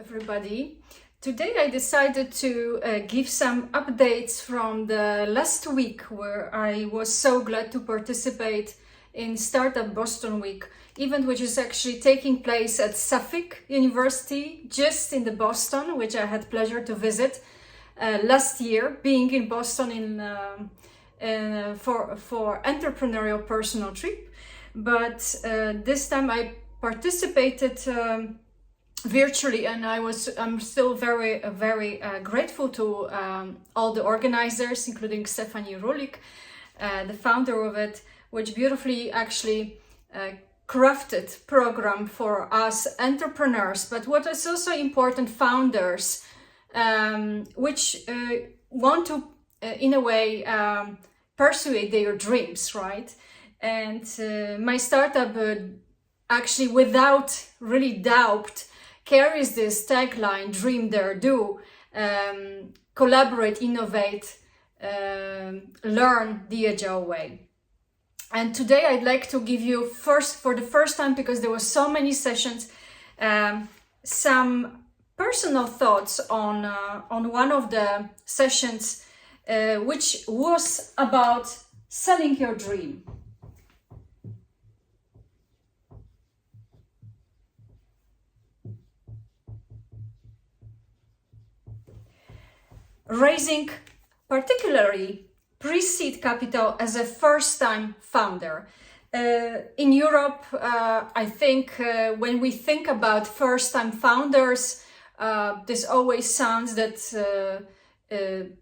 everybody. Today I decided to give some updates from the last week where I was so glad to participate in Startup Boston Week event, which is actually taking place at Suffolk University, just in the Boston, which I had pleasure to visit last year, being in Boston for entrepreneurial personal trip. But this time I participated virtually, and I'm still very grateful to all the organizers, including Stephanie Rulik, the founder of it, which beautifully actually crafted program for us entrepreneurs, but what is also important, founders, which want to in a way pursue their dreams, right? And my startup actually, without really doubt, carries this tagline, dream, dare, do, collaborate, innovate, learn the agile way. And today I'd like to give you for the first time, because there were so many sessions, some personal thoughts on one of the sessions, which was about selling your dream. Raising particularly pre-seed capital as a first-time founder. In Europe, I think when we think about first-time founders, this always sounds that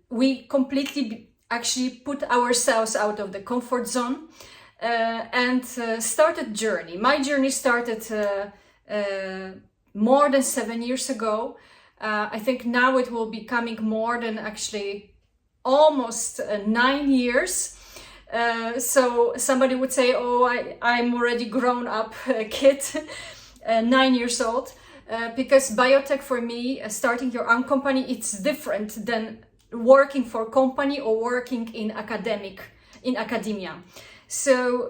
we completely actually put ourselves out of the comfort zone and started journey. My journey started more than 7 years ago. I think now it will be coming more than actually almost 9 years. So somebody would say, oh, I'm already grown up kid, 9 years old, because biotech for me, starting your own company, it's different than working for a company or working in academia. So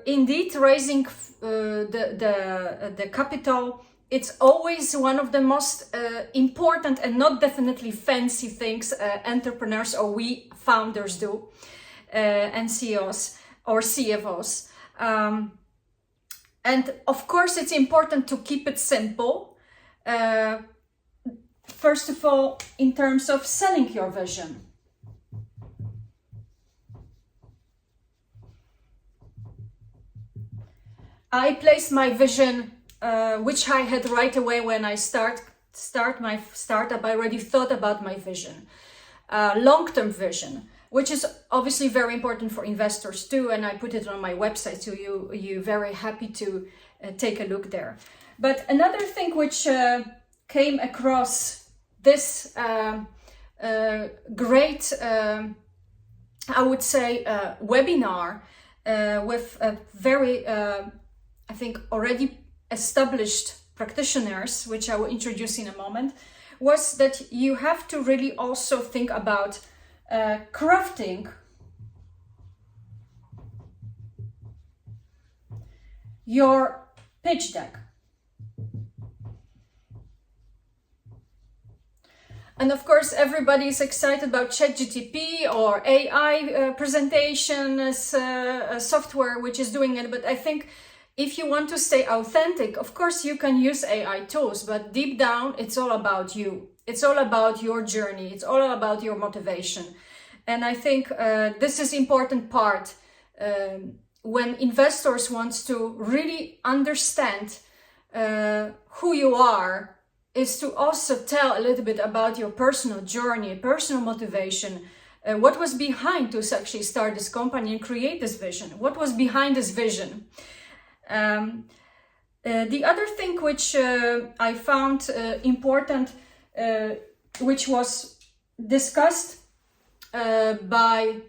indeed, raising the capital, it's always one of the most important and not definitely fancy things entrepreneurs or we founders do, and CEOs or CFOs. And of course, it's important to keep it simple. First of all, in terms of selling your vision. I place my vision, which I had right away when I start my startup. I already thought about my vision, long-term vision, which is obviously very important for investors too. And I put it on my website, so you're very happy to take a look there. But another thing which came across this great, I would say, webinar with a very, I think, already established practitioners, which I will introduce in a moment, was that you have to really also think about crafting your pitch deck. And of course, everybody is excited about ChatGPT or AI presentation software, which is doing it. But I think if you want to stay authentic, of course, you can use AI tools, but deep down, it's all about you. It's all about your journey. It's all about your motivation. And I think this is important part when investors want to really understand who you are, is to also tell a little bit about your personal journey, personal motivation, what was behind to actually start this company and create this vision, what was behind this vision. The other thing which I found important, which was discussed by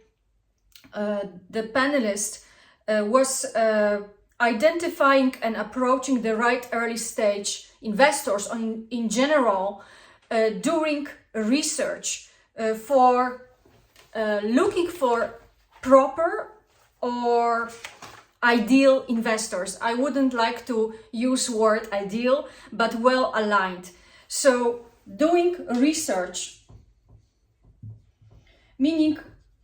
the panelists, was identifying and approaching the right early stage investors in general during research for looking for proper or ideal investors. I wouldn't like to use word ideal, but well aligned. So doing research, meaning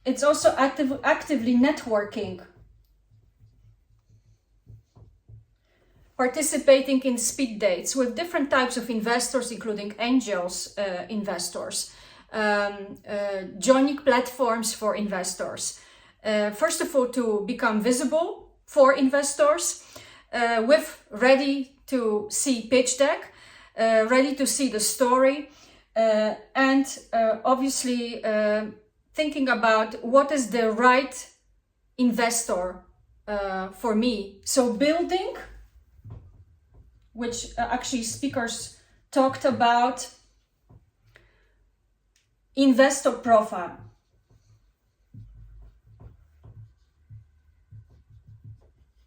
it's also actively networking, participating in speed dates with different types of investors, including angels investors, joining platforms for investors. First of all, to become visible for investors with ready to see pitch deck, ready to see the story, and obviously thinking about what is the right investor for me. So building, which actually speakers talked about, investor profile.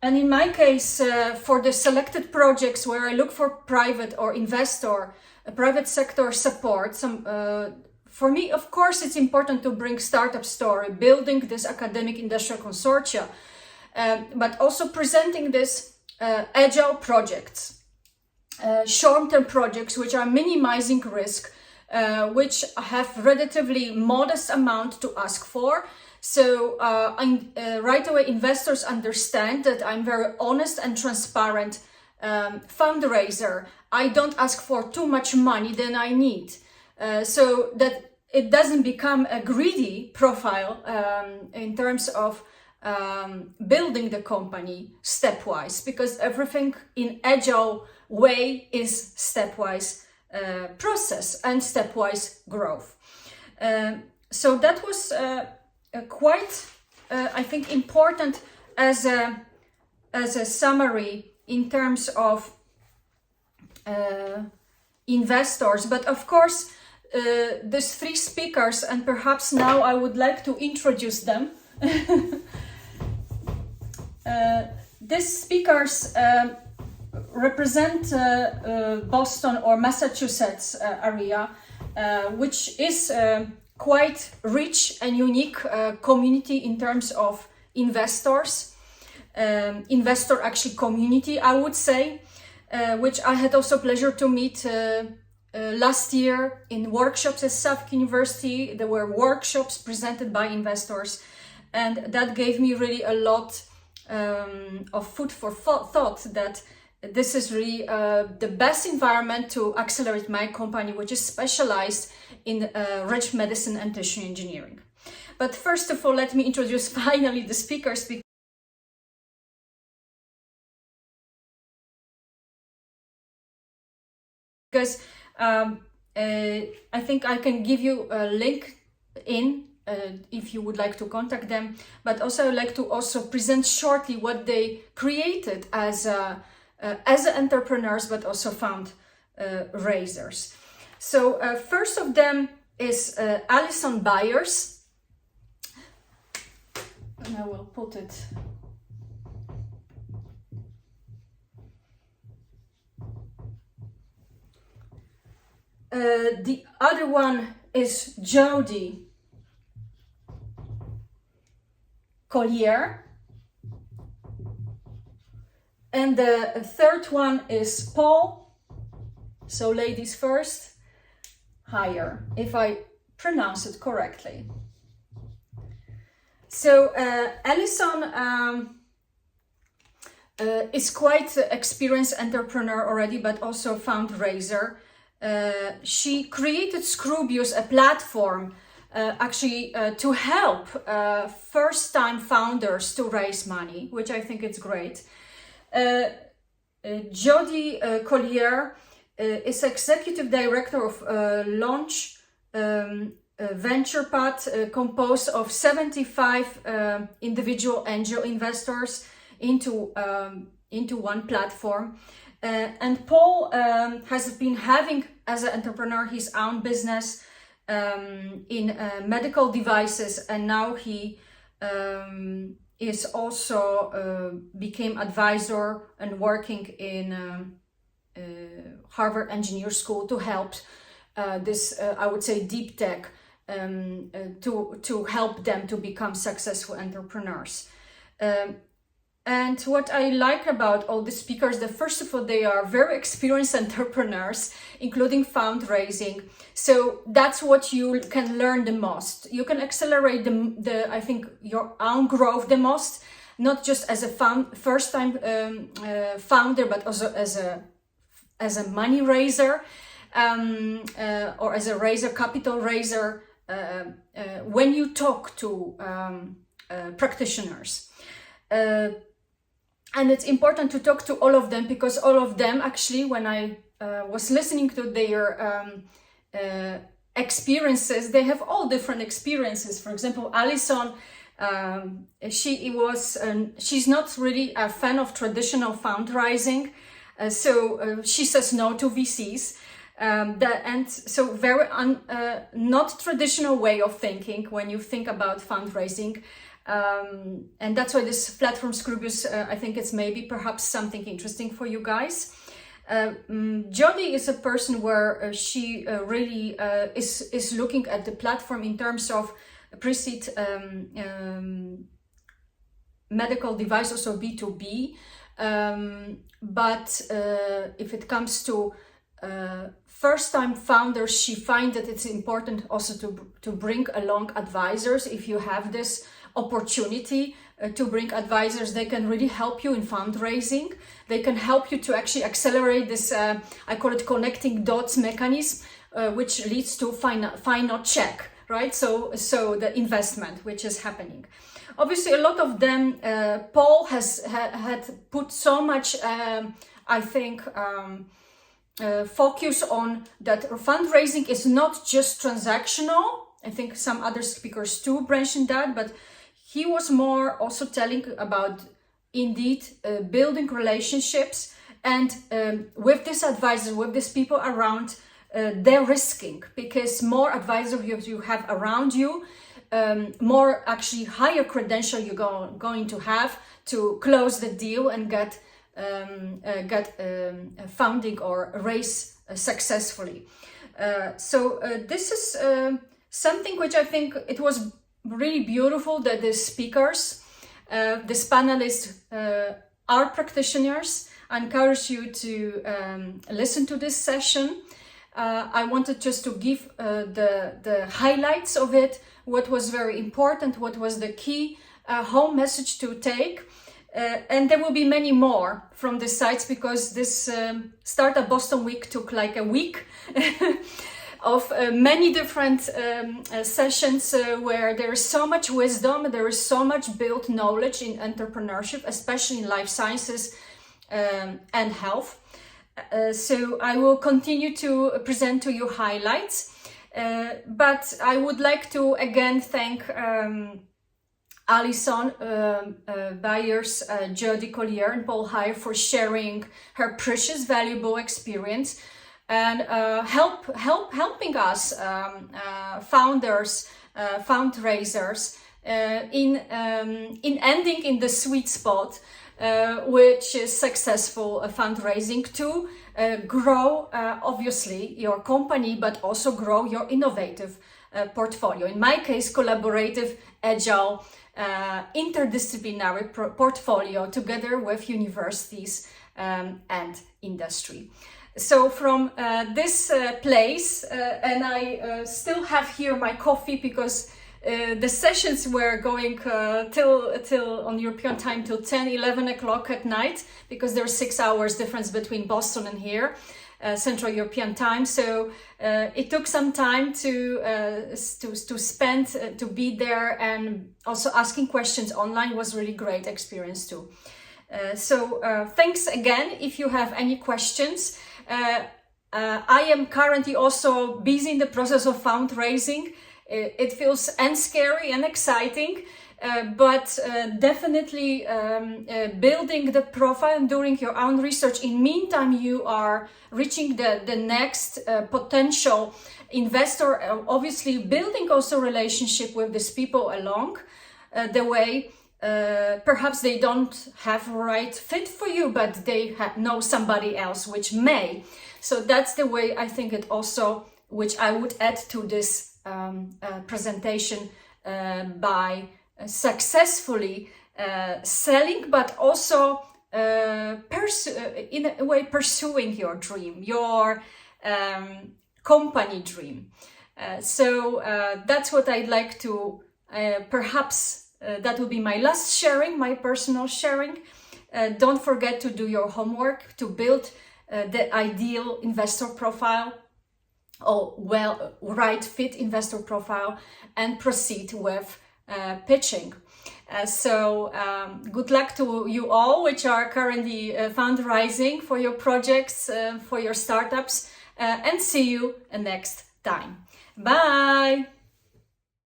And in my case, for the selected projects where I look for private or investor, private sector support, for me, of course, it's important to bring startup story, building this academic industrial consortia, but also presenting this agile projects. Short-term projects which are minimizing risk, which have relatively modest amount to ask for. So right away investors understand that I'm very honest and transparent fundraiser. I don't ask for too much money than I need, so that it doesn't become a greedy profile in terms of building the company stepwise, because everything in agile way is stepwise process and stepwise growth. So that was quite, I think, important as a summary in terms of investors. But of course, these three speakers, and perhaps now I would like to introduce them. These speakers represent Boston or Massachusetts area, which is quite rich and unique community in terms of investors, investor actually community, I would say, which I had also pleasure to meet last year in workshops at Suffolk University. There were workshops presented by investors, and that gave me really a lot of food for thought that this is really the best environment to accelerate my company, which is specialized in rich medicine and tissue engineering. But first of all, let me introduce finally the speakers, because I think I can give you a link in if you would like to contact them, but also I'd like to also present shortly what they created as entrepreneurs, but also found raisers. So first of them is Alison Byers, and I will put it. The other one is Jody Collier, and the third one is Paul, so ladies first, Higher, if I pronounce it correctly. So Alison is quite an experienced entrepreneur already, but also fundraiser. She created Scroobius, a platform actually to help first-time founders to raise money, which I think is great. Jody Collier is executive director of Launch VenturePath, composed of 75 individual angel investors into one platform. And Paul has been having, as an entrepreneur, his own business in medical devices, and now he is also became advisor and working in Harvard Engineer School to help this, I would say, deep tech, to help them to become successful entrepreneurs. And what I like about all the speakers, that first of all, they are very experienced entrepreneurs, including fundraising. So that's what you can learn the most. You can accelerate I think, your own growth the most, not just as a first-time founder, but also as a money raiser, or as a capital raiser, when you talk to practitioners. And it's important to talk to all of them, because all of them, actually, when I was listening to their experiences, they have all different experiences. For example, Alison, she's not really a fan of traditional fundraising, so she says no to VCs. And so very not traditional way of thinking when you think about fundraising. And that's why this platform Scroobius, I think it's maybe perhaps something interesting for you guys. Jodie is a person where she really is looking at the platform in terms of pre-seed medical device, also B2B. But if it comes to first-time founders, she finds that it's important also to bring along advisors. If you have this opportunity to bring advisors, they can really help you in fundraising. They can help you to actually accelerate this, I call it connecting dots mechanism, which leads to final check, right? So the investment which is happening. Obviously, a lot of them, Paul had put so much, I think, focus on that fundraising is not just transactional. I think some other speakers too mentioned that, but he was more also telling about indeed building relationships, and with this advisor, with these people around, they're risking, because more advisors you have around you, more actually higher credential you're going to have to close the deal and get funding or raise successfully. So this is something which I think it was really beautiful that the speakers, this panelists are practitioners. I encourage you to listen to this session. I wanted just to give the highlights of it, what was very important, what was the key home message to take. And there will be many more from the sites, because this Startup Boston Week took like a week of many different sessions where there is so much wisdom, there is so much built knowledge in entrepreneurship, especially in life sciences and health. So I will continue to present to you highlights, but I would like to again thank Alison Byers, Jodie Collier and Paul Heyer for sharing her precious, valuable experience and helping us, founders, fundraisers, in ending in the sweet spot, which is successful fundraising to grow, obviously, your company, but also grow your innovative portfolio. In my case, collaborative, agile, interdisciplinary portfolio together with universities and industry. So from this place, and I still have here my coffee, because the sessions were going till on European time till 10-11 o'clock at night, because there's 6 hours difference between Boston and here, Central European time. So it took some time to spend to be there, and also asking questions online was really great experience too. So thanks again. If you have any questions, I am currently also busy in the process of fundraising. It feels scary and exciting, but definitely building the profile and doing your own research. In meantime, you are reaching the next potential investor, obviously building also relationship with these people along the way. Perhaps they don't have a right fit for you, but they know somebody else which may. So that's the way I think it also, which I would add to this presentation, by successfully selling, but also in a way pursuing your dream, your company dream. So that's what I'd like to perhaps that will be my last sharing, my personal sharing. Don't forget to do your homework to build the ideal investor profile, or right fit investor profile, and proceed with pitching. So good luck to you all which are currently fundraising for your projects, for your startups, and see you next time. Bye!